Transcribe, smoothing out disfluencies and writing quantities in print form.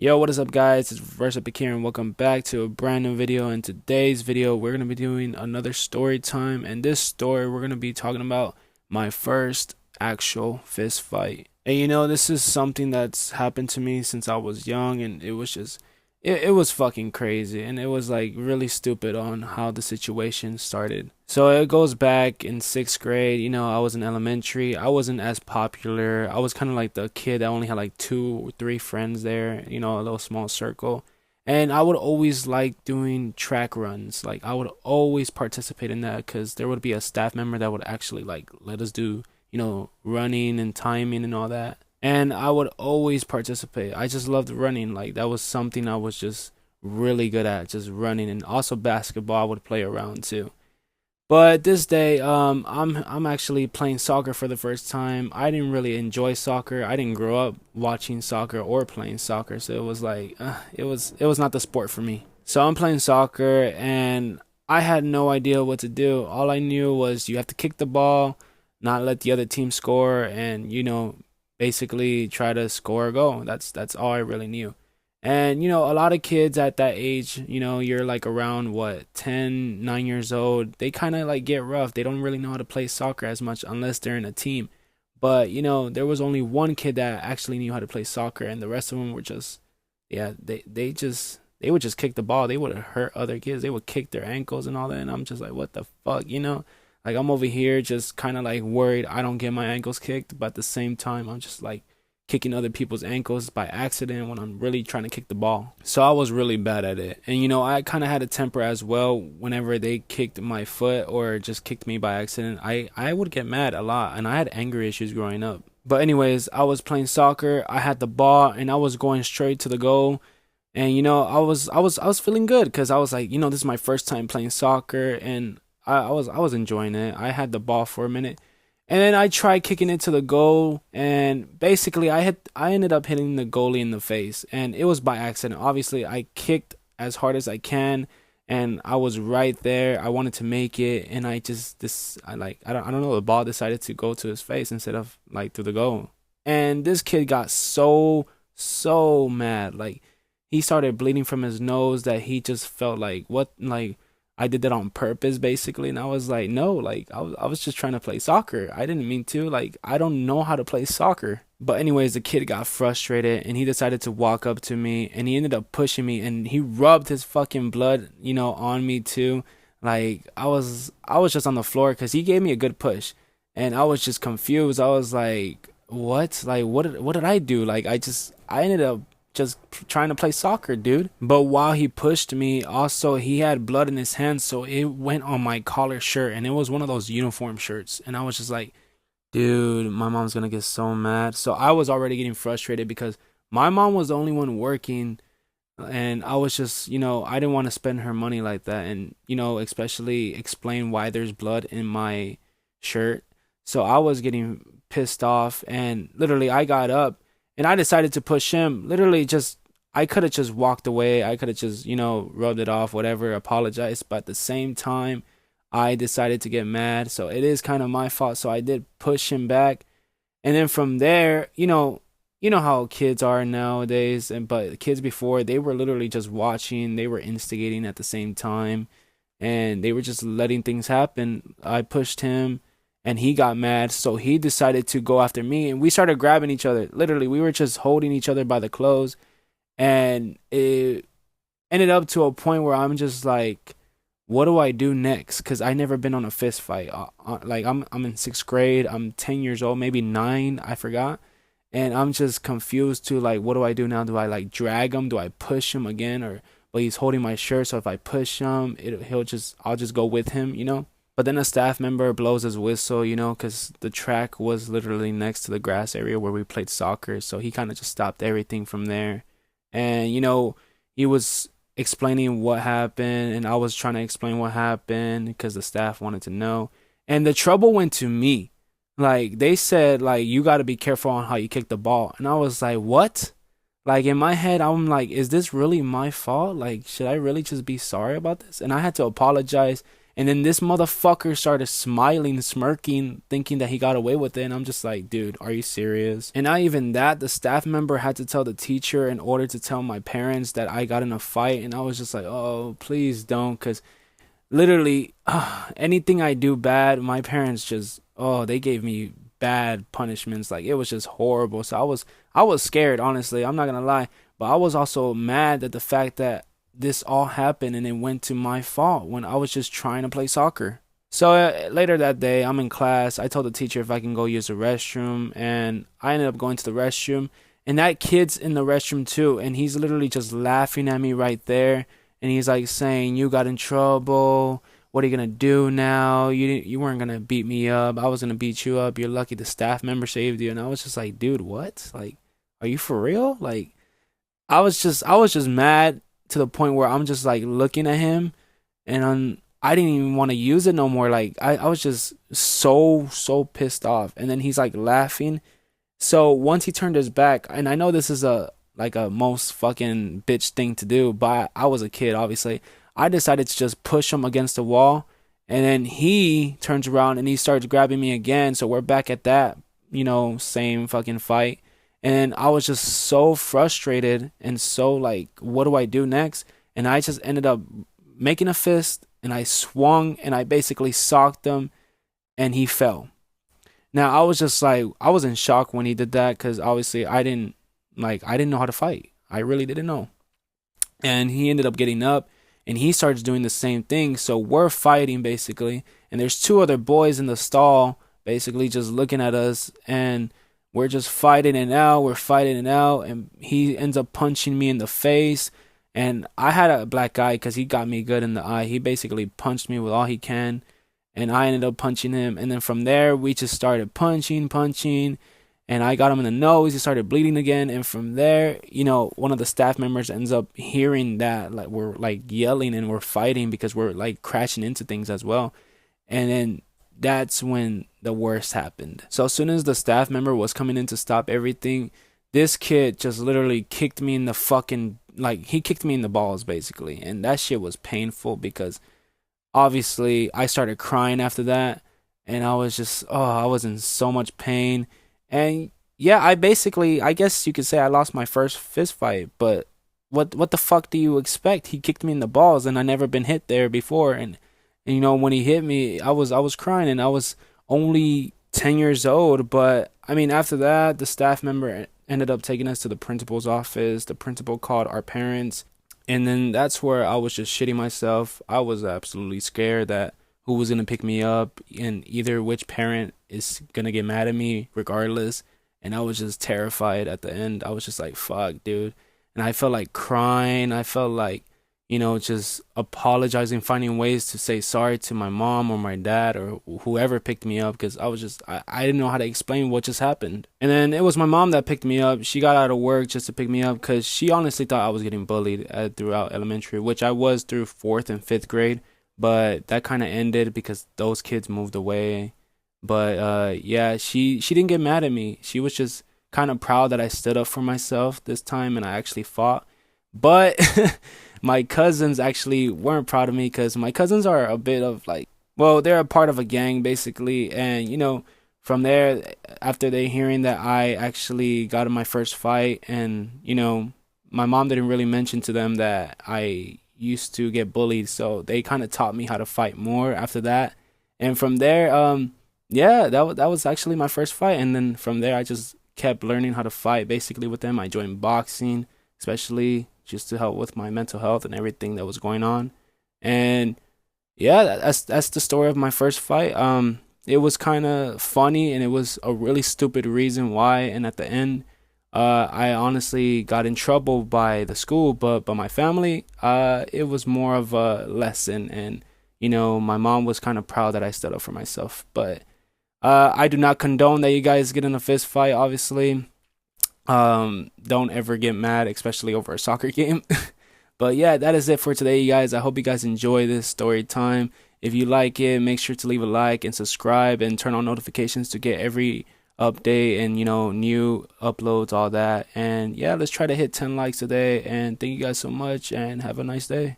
Yo, what is up, guys? It's Versa Bakir and welcome back to a brand new video. In today's video, we're going to be doing another story time. And this story, we're going to be talking about my first actual fist fight. And this is something that's happened to me since I was young, and it was fucking crazy, and it was like really stupid on how the situation started. So it goes back in sixth grade. I was in elementary. I wasn't as popular. I was kind of like the kid that only had like two or three friends there, a little small circle. And I would always like doing track runs. Like I would always participate in that because there would be a staff member that would actually like let us do, running and timing and all that. And I would always participate. I just loved running. Like that was something I was just really good at, just running. And also basketball I would play around too. But this day, I'm actually playing soccer for the first time. I didn't really enjoy soccer. I didn't grow up watching soccer or playing soccer, so it was like it was not the sport for me. So I'm playing soccer, and I had no idea what to do. All I knew was you have to kick the ball, not let the other team score, and basically try to score a goal. That's all I really knew. And a lot of kids at that age, you're like around what, 10, 9 years old, they kind of like get rough. They don't really know how to play soccer as much unless they're in a team. But there was only one kid that actually knew how to play soccer, and the rest of them were just, yeah, they would just kick the ball. They would hurt other kids. They would kick their ankles and all that. And I'm just like, what the fuck. Like I'm over here just kind of like worried I don't get my ankles kicked, but at the same time I'm just like kicking other people's ankles by accident when I'm really trying to kick the ball. So I was really bad at it. And I kind of had a temper as well. Whenever they kicked my foot or just kicked me by accident, I would get mad a lot, and I had anger issues growing up. But anyways, I was playing soccer. I had the ball and I was going straight to the goal. And I was feeling good because I was like, this is my first time playing soccer, and I was enjoying it. I had the ball for a minute. And then I tried kicking it to the goal, and basically I ended up hitting the goalie in the face, and it was by accident. Obviously, I kicked as hard as I can, and I was right there. I wanted to make it, and I don't know, the ball decided to go to his face instead of like to the goal. And this kid got so mad. Like he started bleeding from his nose that he just felt like what, like I did that on purpose, basically. And I was like, no, like I was just trying to play soccer. I didn't mean to. Like I don't know how to play soccer. But anyways, the kid got frustrated and he decided to walk up to me, and he ended up pushing me, and he rubbed his fucking blood, on me too. Like I was just on the floor because he gave me a good push, and I was just confused. I was like, what? Like what did I do? Like I ended up just trying to play soccer, dude. But while he pushed me, also he had blood in his hands, so it went on my collar shirt, and it was one of those uniform shirts. And I was just like, dude, my mom's gonna get so mad. So I was already getting frustrated because my mom was the only one working, and I was just, I didn't want to spend her money like that, and especially explain why there's blood in my shirt. So I was getting pissed off, and literally I got up and I decided to push him. Literally, just I could have just walked away. I could have just, rubbed it off, whatever, apologized. But at the same time, I decided to get mad. So it is kind of my fault. So I did push him back. And then from there, you know how kids are nowadays. But kids before, they were literally just watching. They were instigating at the same time, and they were just letting things happen. I pushed him, and he got mad, so he decided to go after me, and we started grabbing each other. Literally, we were just holding each other by the clothes, and it ended up to a point where I'm just like, what do I do next? Because I never been on a fist fight. Like I'm in sixth grade. I'm 10 years old, maybe 9. I forgot, and I'm just confused to like, what do I do now? Do I like drag him? Do I push him again? Or but he's holding my shirt, so if I push him, I'll just go with him. But then a staff member blows his whistle, because the track was literally next to the grass area where we played soccer. So he kind of just stopped everything from there. And, he was explaining what happened, and I was trying to explain what happened because the staff wanted to know. And the trouble went to me. Like, they said, like, you got to be careful on how you kick the ball. And I was like, what? Like, in my head, I'm like, is this really my fault? Like, should I really just be sorry about this? And I had to apologize. And then this motherfucker started smiling, smirking, thinking that he got away with it. And I'm just like, dude, are you serious? And not even that, the staff member had to tell the teacher in order to tell my parents that I got in a fight. And I was just like, oh, please don't. Because literally, anything I do bad, my parents just, oh, they gave me bad punishments. Like, it was just horrible. So I was scared, honestly. I'm not going to lie. But I was also mad at the fact that this all happened and it went to my fault when I was just trying to play soccer. So later that day, I'm in class. I told the teacher if I can go use the restroom, and I ended up going to the restroom. And that kid's in the restroom too, and he's literally just laughing at me right there. And he's like saying, "You got in trouble. What are you gonna do now? You weren't gonna beat me up. I was gonna beat you up. You're lucky the staff member saved you." And I was just like, "Dude, what? Like, are you for real?" Like, I was just mad to the point where I'm just like looking at him, and I didn't even want to use it no more. Like, I was just so pissed off. And then he's like laughing. So once he turned his back, and I know this is a most fucking bitch thing to do, but I was a kid, obviously. I decided to just push him against the wall, and then he turns around and he starts grabbing me again. So we're back at that, same fucking fight. And I was just so frustrated and so like, what do I do next? And I just ended up making a fist, and I swung and I basically socked him, and he fell. Now I was just like, I was in shock when he did that, because obviously I didn't know how to fight. I really didn't know. And he ended up getting up and he starts doing the same thing. So we're fighting basically, and there's two other boys in the stall basically just looking at us, and we're just fighting it out. We're fighting it out, and he ends up punching me in the face. And I had a black eye because he got me good in the eye. He basically punched me with all he can, and I ended up punching him. And then from there, we just started punching, and I got him in the nose. He started bleeding again. And from there, one of the staff members ends up hearing that, like, we're like yelling and we're fighting because we're like crashing into things as well. And then that's when the worst happened. So as soon as the staff member was coming in to stop everything, this kid just literally kicked me in the fucking, like, he kicked me in the balls basically. And that shit was painful because obviously I started crying after that, and I was just, I was in so much pain. And yeah, I guess you could say I lost my first fist fight, but what the fuck do you expect? He kicked me in the balls, and I never been hit there before. And when he hit me, I was crying, and I was only 10 years old. But I mean, after that, the staff member ended up taking us to the principal's office. The principal called our parents, and then that's where I was just shitting myself. I was absolutely scared that who was gonna pick me up, and either which parent is gonna get mad at me regardless. And I was just terrified at the end. I was just like, fuck, dude. And I felt like crying. I felt like, just apologizing, finding ways to say sorry to my mom or my dad or whoever picked me up, because I didn't know how to explain what just happened. And then it was my mom that picked me up. She got out of work just to pick me up because she honestly thought I was getting bullied throughout elementary, which I was through 4th and 5th grade. But that kind of ended because those kids moved away. But yeah, she didn't get mad at me. She was just kind of proud that I stood up for myself this time and I actually fought. But my cousins actually weren't proud of me, because my cousins are a bit of like, well, they're a part of a gang basically. And from there, after they hearing that I actually got in my first fight, and my mom didn't really mention to them that I used to get bullied, so they kind of taught me how to fight more after that. And from there, yeah, that was actually my first fight. And then from there, I just kept learning how to fight basically with them. I joined boxing, especially just to help with my mental health and everything that was going on. And yeah, that's the story of my first fight. It was kind of funny, and it was a really stupid reason why. And at the end, I honestly got in trouble by the school, but by my family, it was more of a lesson. And my mom was kind of proud that I stood up for myself. But I do not condone that you guys get in a fist fight, obviously. Don't ever get mad, especially over a soccer game. But yeah, that is it for today, you guys. I hope you guys enjoy this story time. If you like it, make sure to leave a like and subscribe and turn on notifications to get every update and new uploads, all that. And yeah, let's try to hit 10 likes today. And thank you guys so much, and have a nice day.